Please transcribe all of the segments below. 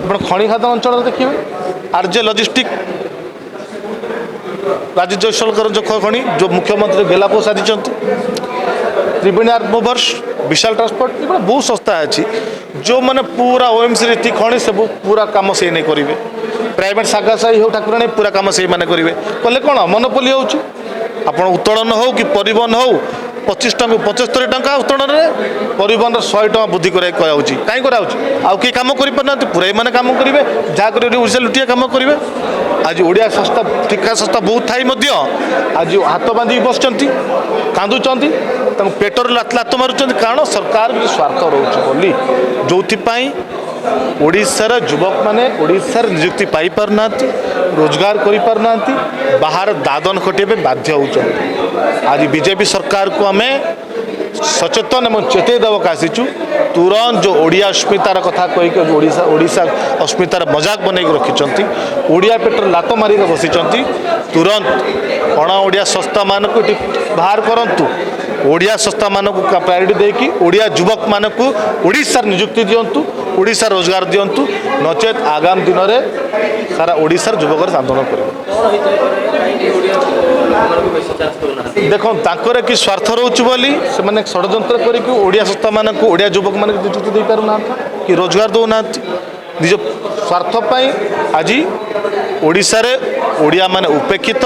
ଆପଣ ଖଣି ଖାତ ଅଞ୍ଚଳରେ ଦେଖିବେ ଆର୍ଜେ ଲଜିଷ୍ଟିକ୍ राजीव जयसलकर जो खनि जो मुख्यमंत्री गेलापो साधी त्रिवेणी आर्ट मूवर्स विशाल ट्रांसपोर्ट ये बहुत संस्था अच्छी जो मैंने पूरा ओएमसी रीति खनि सब पूरा कम से नहीं करेंगे प्राइवेट शाखा साई हो ठाकुराणी पूरा कम से मैंने करेंगे कले कौन मनोपोली हो उत्तोलन हो कि परिवहन हो 25 टंका 75 टंका उत्तोलन परिवहन 100 टंका वृद्धि कराऊँगी कहीं कराऊँ किए कम कर पूरा मैंने कम करेंगे जहाँ कर लुटिया कम करेंगे आज ओडिया संस्था ठिका संस्था बहुत थी आज हाथ बांधिक बस कांदुंट पेटर लात मारुंट कारण सरकार स्वार्थ रोचे जो ओडिशार युवक माने ओडिशार नियुक्ति पाई पारना रोजगार करि पारना बाहर दादन खटिया बाध्य होचन आज बीजेपी सरकार को आम सचेतन एवं चेतई देवक आसीचु तुरंत जो ओडिया अस्मितार कथा कहीकि ओडिशा अस्मितार मजाक बनई रखिंट ओडिया पेटर लात मारिक बसी तुरंत अण ओडिया संस्था मानक बाहर करंतु ओडिया संस्था मानक प्रायोरिटी देकी ओडिया युवक मानक ओडिशार नियुक्ति दिंतु ओडिशा रोजगार दिंतु नचेत आगामी दिन में सारा ओडिशार युवक आंदोलन कर देखो तांकर कि स्वार्थ रोच बोली से षड्यंत्र करके ओडिया संस्था मानक ओडिया युवक मान नियुक्ति दे पारना कि रोजगार दौना निज स्वार्थपाई आज ओडिशा रे ओडिया माने उपेक्षित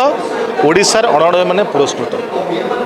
ओडिशा रे अणअड़िया माने पुरस्कृत